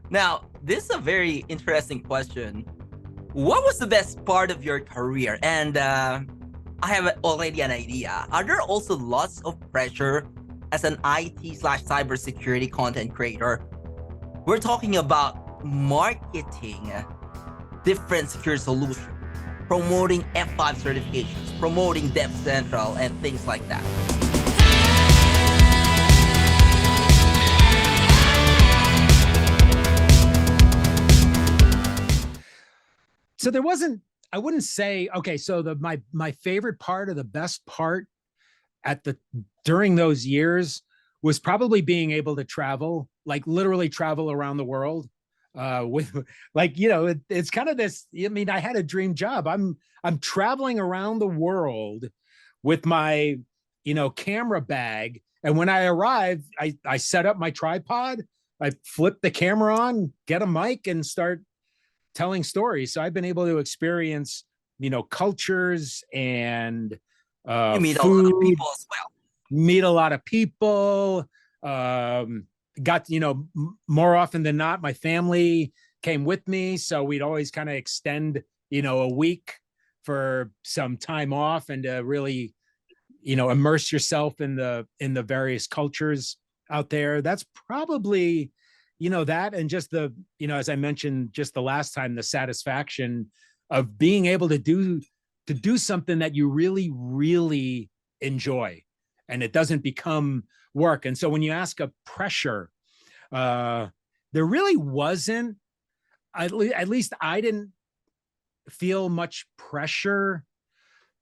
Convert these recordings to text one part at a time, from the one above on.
Now, this is a very interesting question. What was the best part of your career? And I have already an idea. Are there also lots of pressure as an IT slash cybersecurity content creator? We're talking about marketing different security solutions, promoting F5 certifications, promoting Dev Central, and things like that. So there wasn't, I wouldn't say, okay, so my favorite part or the best part during those years was probably being able to travel, like literally travel around the world. With like, it's kind of this, I mean, I had a dream job. I'm traveling around the world with my, camera bag. And when I arrive, I set up my tripod, I flip the camera on, get a mic and start telling stories. So I've been able to experience, cultures and You meet a lot of food, people as well. meet a lot of people. Got, more often than not, my family came with me. So we'd always kind of extend, a week for some time off and to really, immerse yourself in the various cultures out there. That's probably, that and just the, as I mentioned just the last time, the satisfaction of being able to do something that you really, really enjoy and it doesn't become work. And so when you ask a pressure, there really wasn't, at least I didn't feel much pressure.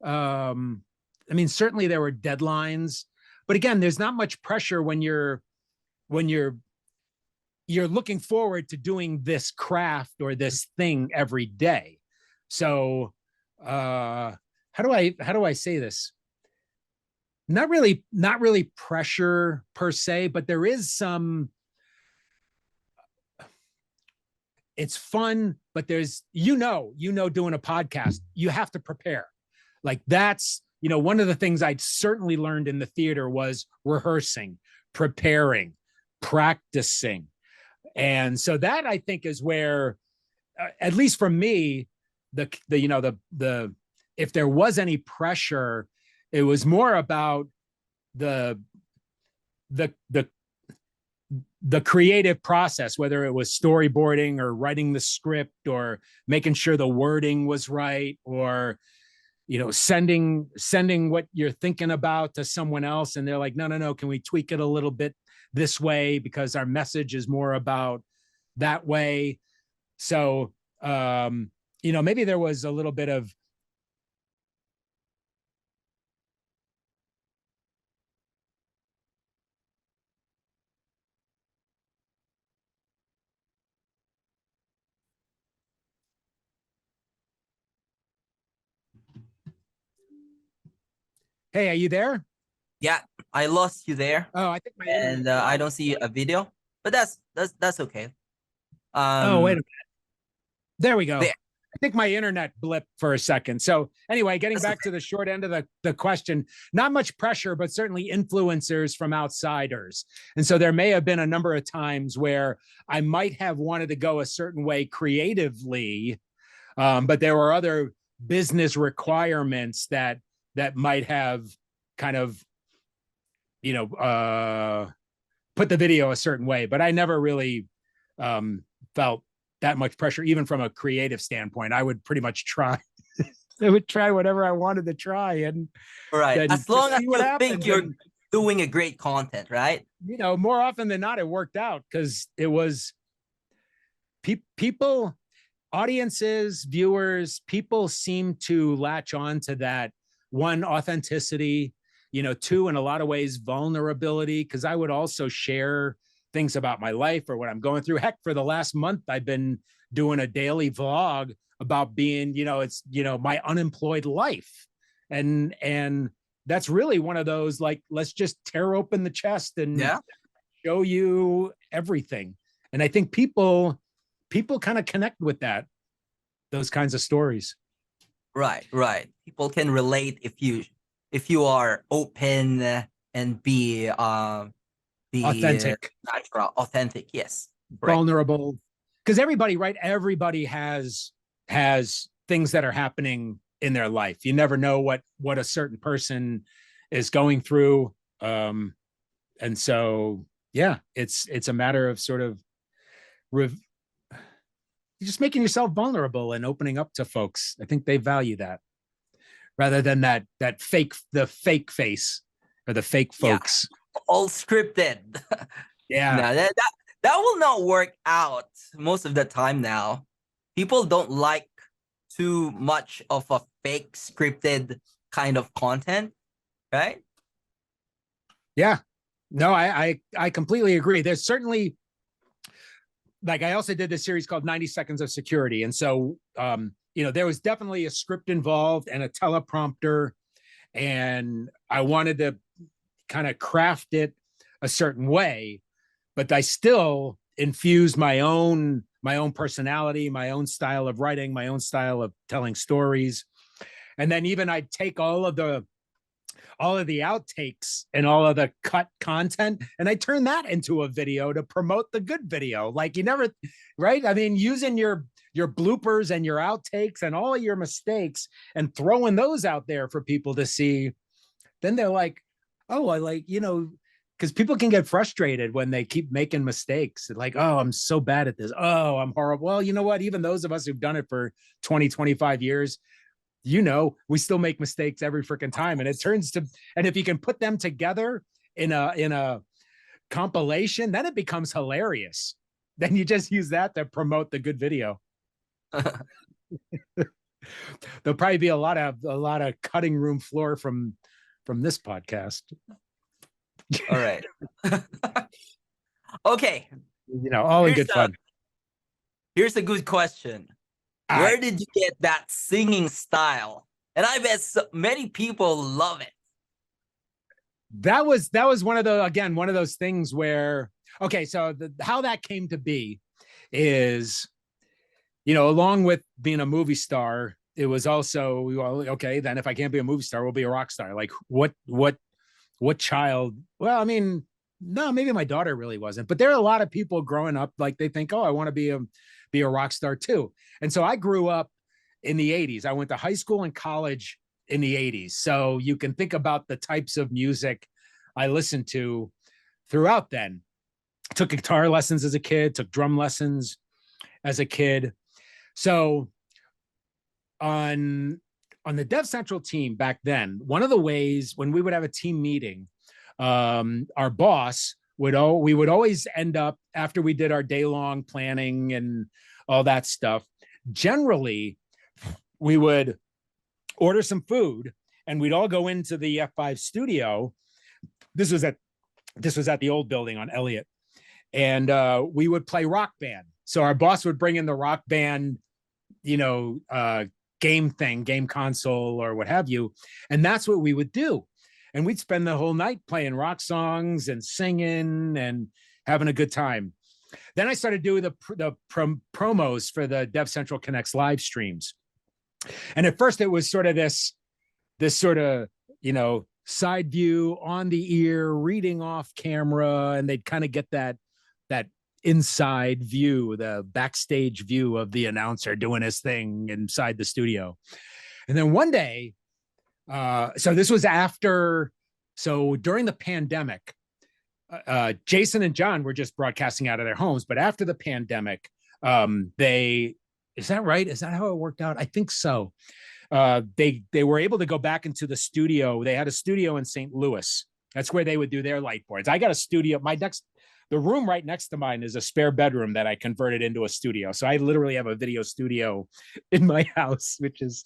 I mean, certainly there were deadlines, but again, there's not much pressure when you're looking forward to doing this craft or this thing every day. So how do I say this? Not really pressure per se, but there is some, it's fun, but there's, doing a podcast, you have to prepare. Like that's, one of the things I'd certainly learned in the theater was rehearsing, preparing, practicing. And so that I think is where, at least for me, the if there was any pressure, it was more about the the the the creative process, whether it was storyboarding or writing the script or making sure the wording was right, or sending what you're thinking about to someone else and they're like, no, can we tweak it a little bit this way because our message is more about that way. So maybe there was a little bit of, hey, are you there? Yeah, I lost you there, Oh, I think my and internet I dropped. don't see a video, but that's okay. Oh, wait a Um, minute. There we go. there, I think my internet blipped for a second. So anyway, getting that's back okay. to the short end of the question, not much pressure, but certainly influencers from outsiders. And so there may have been a number of times where I might have wanted to go a certain way creatively, but there were other business requirements that might have kind of, put the video a certain way. But I never really felt that much pressure, even from a creative standpoint. I would pretty much try. I would try whatever I wanted to try, and Right, then as just long as see what you think happens. you're And doing a great content, right? more often than not, it worked out because it was people, audiences, viewers, people seem to latch on to that one, authenticity, two, in a lot of ways, vulnerability, because I would also share things about my life or what I'm going through. Heck, for the last month, I've been doing a daily vlog about being, it's, my unemployed life. And that's really one of those, like, let's just tear open the chest and Yeah. show you everything. And I think people kind of connect with those kinds of stories. Right, right. People can relate if you are open and be Authentic, natural, authentic. Yes, right. vulnerable. because everybody, right? Everybody has things that are happening in their life. You never know what a certain person is going through. And so yeah, it's a matter of sort of rev- just making yourself vulnerable and opening up to folks. I think they value that rather than the fake face or the fake Yeah, folks. all scripted. Yeah. No, that will not work out most of the time now. People don't like too much of a fake scripted kind of content, right? Yeah. No, I completely agree. There's certainly, like, I also did this series called 90 Seconds of Security. And so there was definitely a script involved and a teleprompter. And I wanted to kind of craft it a certain way, but I still infused my own personality, my own style of writing, my own style of telling stories. And then even I'd take all of the outtakes and all of the cut content, and I turn that into a video to promote the good video. Like, you never, right? I mean, using your bloopers and your outtakes and all of your mistakes and throwing those out there for people to see. Then they're like, oh, I like, because people can get frustrated when they keep making mistakes. Like, oh, I'm so bad at this. Oh, I'm horrible. Well, you know what? Even those of us who've done it for 20, 25 years, we still make mistakes every freaking time. And and if you can put them together in a compilation, then it becomes hilarious. Then you just use that to promote the good video. There'll probably be a lot of cutting room floor from this podcast. All right. Okay. All in good fun. Here's a good question. Where did you get that singing style? And I bet many people love it. That was one of those things where, okay, so how that came to be is, along with being a movie star, it was also, well, okay, then if I can't be a movie star, we'll be a rock star. Like, what child? Well, I mean, no, maybe my daughter really wasn't, but there are a lot of people growing up, like, they think, oh, I want to be a rock star too. And so I grew up in the 80s. I went to high school and college in the 80s. So you can think about the types of music I listened to throughout then. I took guitar lessons as a kid, took drum lessons as a kid. So on the Dev Central team back then, one of the ways when we would have a team meeting, our boss we would always end up, after we did our day-long planning and all that stuff, generally we would order some food and we'd all go into the F5 studio. This was at the old building on Elliott, and we would play Rock Band. So our boss would bring in the Rock Band, game console or what have you, and that's what we would do. And we'd spend the whole night playing rock songs and singing and having a good time. Then I started doing the promos for the Dev Central Connects live streams. And at first it was sort of this sort of, side view, on the ear, reading off camera, and they'd kind of get that inside view, the backstage view of the announcer doing his thing inside the studio. And then one day, so this was during the pandemic, Jason and John were just broadcasting out of their homes, but after the pandemic, is that right? Is that how it worked out? I think so. They were able to go back into the studio. They had a studio in St. Louis. That's where they would do their light boards. I got a studio. The room right next to mine is a spare bedroom that I converted into a studio. So I literally have a video studio in my house, which is,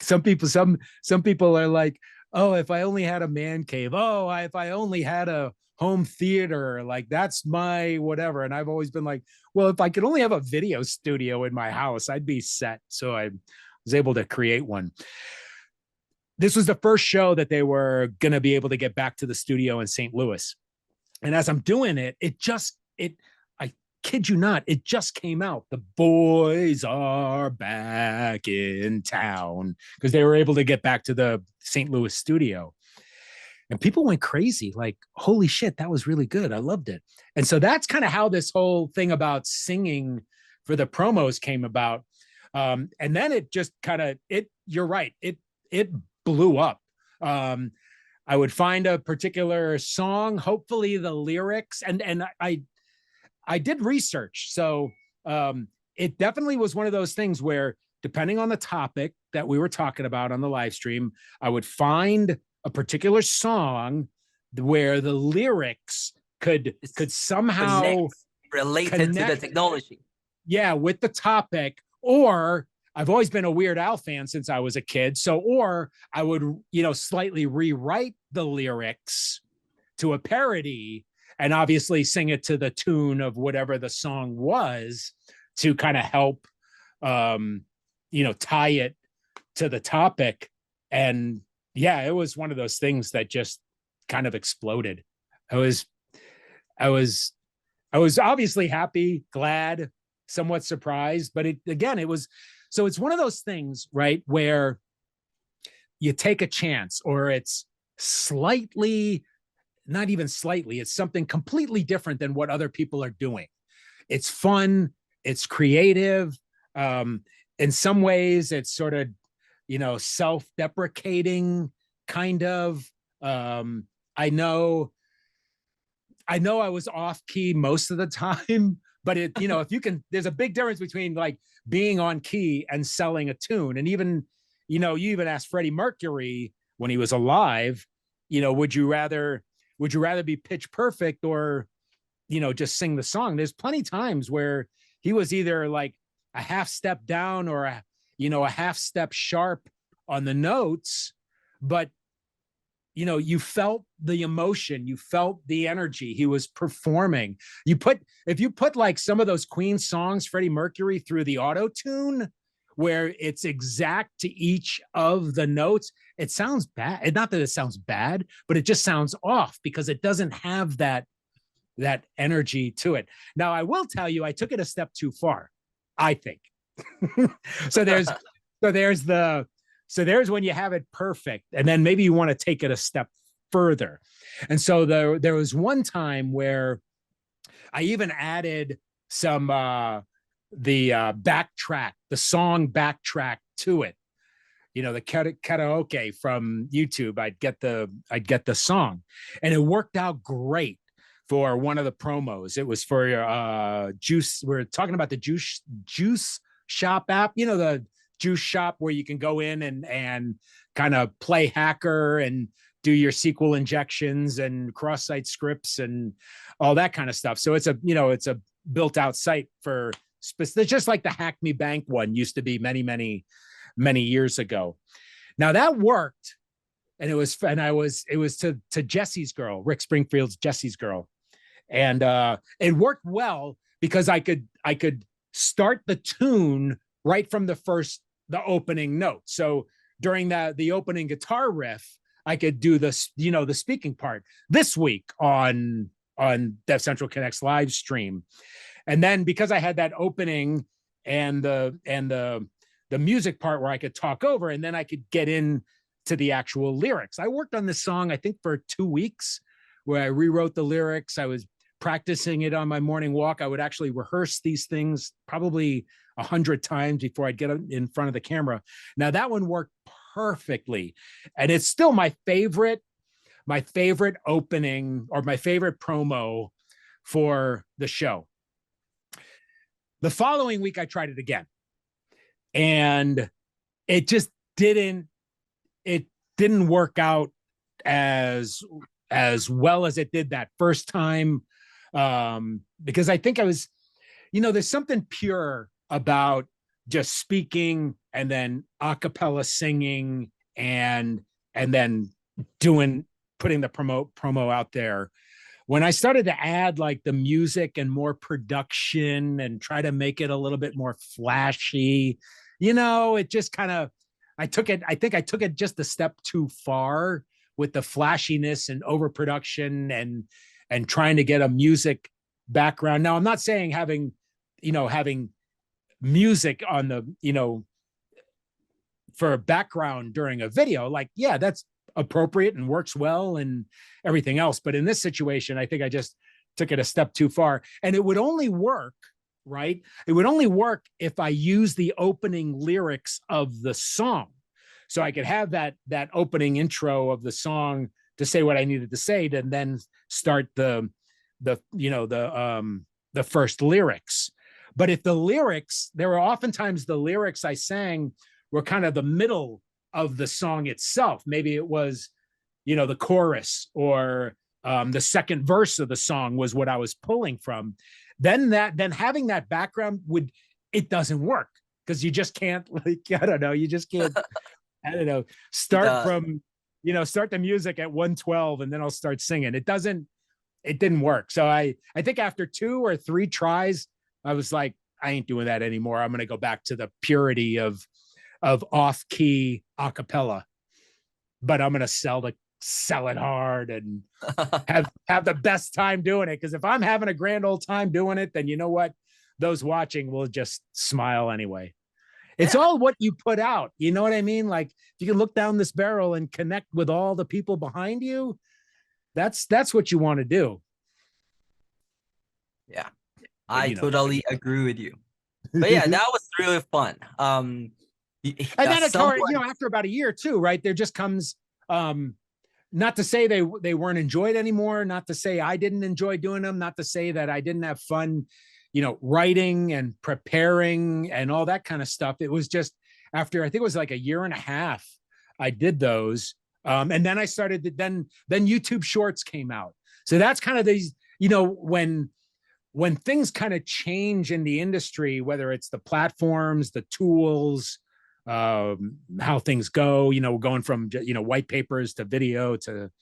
some people are like, oh, if I only had a man cave. Oh, if I only had a home theater, like, that's my whatever. And I've always been like, well, if I could only have a video studio in my house, I'd be set. So I was able to create one. This was the first show that they were going to be able to get back to the studio in St. Louis. And as I'm doing it, I kid you not, it just came out. The boys are back in town, because they were able to get back to the St. Louis studio. And people went crazy, like, holy shit, that was really good. I loved it. And so that's kind of how this whole thing about singing for the promos came about. And then it just kind of, you're right, it blew up. I would find a particular song, hopefully the lyrics, and I did research. So it definitely was one of those things where, depending on the topic that we were talking about on the live stream, I would find a particular song where the lyrics could somehow related to the technology. Yeah, with the topic. Or I've always been a Weird Al fan since I was a kid. So, or I would, slightly rewrite the lyrics to a parody and obviously sing it to the tune of whatever the song was to kind of help, tie it to the topic. And yeah, it was one of those things that just kind of exploded. I was obviously happy, glad, somewhat surprised, but it was, so it's one of those things, right, where you take a chance, or it's slightly, not even slightly, it's something completely different than what other people are doing. It's fun, it's creative. In some ways, it's sort of, self-deprecating, kind of. I know I was off key most of the time, but if you can, there's a big difference between like being on key and selling a tune. And even, you even asked Freddie Mercury when he was alive, would you rather be pitch perfect or, just sing the song? There's plenty of times where he was either like a half step down or a half step sharp on the notes, but you felt the emotion, you felt the energy he was performing. If you put like some of those Queen songs, Freddie Mercury, through the auto tune, where it's exact to each of the notes, it sounds bad. Not that it sounds bad, but it just sounds off because it doesn't have that energy to it. Now, I will tell you, I took it a step too far, I think. So there's when you have it perfect, and then maybe you want to take it a step further. And so there was one time where I even added some the song backtrack to it. The karaoke from YouTube. I'd get the song, and it worked out great for one of the promos. It was for juice. We're talking about the juice shop app. The juice shop where you can go in and kind of play hacker and do your SQL injections and cross-site scripts and all that kind of stuff. So it's a built-out site for just like the Hack Me Bank one used to be many years ago. Now that worked, and it was to Jesse's Girl, Rick Springfield's Jesse's Girl, and it worked well because I could start the tune right from the opening note. So during the opening guitar riff, I could do this, the speaking part this week on Dev Central Connect's live stream. And then because I had that opening and the music part where I could talk over, and then I could get in to the actual lyrics. I worked on this song, I think, for 2 weeks, where I rewrote the lyrics. I was practicing it on my morning walk. I would actually rehearse these things probably 100 times before I'd get in front of the camera. Now that one worked perfectly, and it's still my favorite opening, or my favorite promo for the show. The following week I tried it again, and it just didn't work out as well as it did that first time, because I think I was, there's something pure about just speaking and then a cappella singing and then putting the promo out there. When I started to add like the music and more production and try to make it a little bit more flashy, it just kind of, I think I took it just a step too far with the flashiness and overproduction and trying to get a music background. Now, I'm not saying having music on the, for a background during a video, like, yeah, that's appropriate and works well and everything else. But in this situation, I think I just took it a step too far, and it would only work right? It would only work if I use the opening lyrics of the song. So I could have that opening intro of the song to say what I needed to say, to then start the first lyrics. But if the lyrics, there were oftentimes the lyrics I sang were kind of the middle of the song itself. Maybe it was, the chorus, or the second verse of the song was what I was pulling from. Then having that background it doesn't work, because you just can't, like, I don't know, you just can't, I don't know, start the music at 112 and then I'll start singing. It didn't work. So I think after 2 or 3 tries, I was like, I ain't doing that anymore. I'm going to go back to the purity of off key a cappella, but I'm going to sell it hard and have the best time doing it. Because if I'm having a grand old time doing it, then you know what? Those watching will just smile anyway. It's all what you put out. You know what I mean? Like, if you can look down this barrel and connect with all the people behind you, that's what you want to do. Yeah, I totally agree with you. But yeah, that was really fun. And then after about a year too, right? There just comes, not to say they weren't enjoyed anymore, not to say I didn't enjoy doing them, not to say that I didn't have fun, writing and preparing and all that kind of stuff. It was just after, I think it was like a year and a half, I did those. And then I started then YouTube Shorts came out. So that's kind of these, when things kind of change in the industry, whether it's the platforms, the tools, how things go, going from, white papers to video to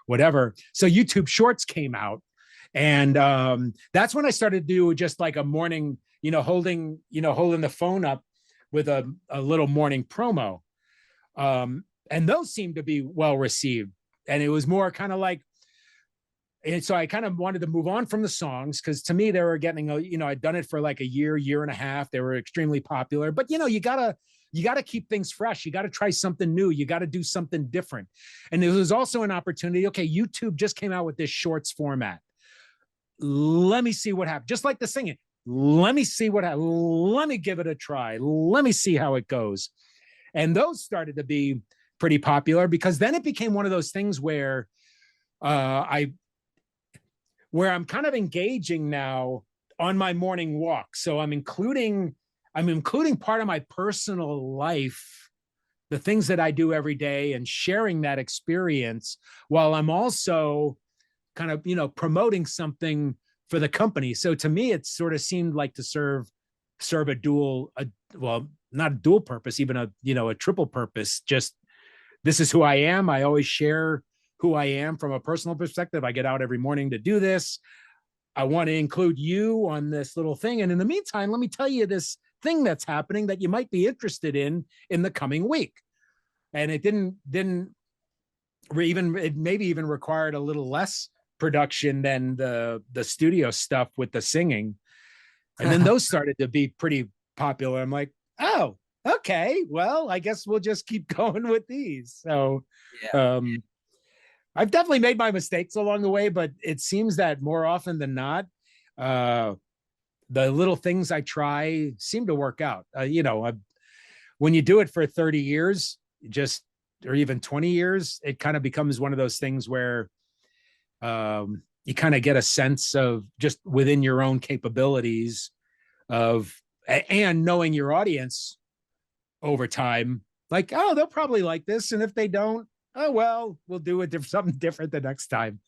whatever. So YouTube Shorts came out. And that's when I started to do just like a morning, holding the phone up with a little morning promo. And those seemed to be well received. And it was more kind of like, and so I kind of wanted to move on from the songs, because to me, they were getting, I'd done it for like a year and a half. They were extremely popular, but you gotta keep things fresh. You got to try something new. You got to do something different. And it was also an opportunity. Okay, YouTube just came out with this shorts format. Let me see what happens. Just like the singing. Let me see what happens. Let me give it a try. Let me see how it goes. And those started to be pretty popular, because then it became one of those things where I'm kind of engaging now on my morning walk. So I'm including part of my personal life, the things that I do every day, and sharing that experience, while I'm also kind of, promoting something for the company. So to me, it sort of seemed like to serve a well, not a dual purpose, even a triple purpose. Just, this is who I am. I always share who I am from a personal perspective. I get out every morning to do this. I want to include you on this little thing. And in the meantime, let me tell you this thing that's happening that you might be interested in the coming week. And it it maybe even required a little less production than the studio stuff with the singing. And then those started to be pretty popular. I'm like, oh, okay, well, I guess we'll just keep going with these. So I've definitely made my mistakes along the way, but it seems that more often than not, the little things I try seem to work out. When you do it for 30 years, or even 20 years, it kind of becomes one of those things where you kind of get a sense of, just within your own capabilities and knowing your audience over time, like, oh, they'll probably like this. And if they don't, oh, well, we'll do something different the next time.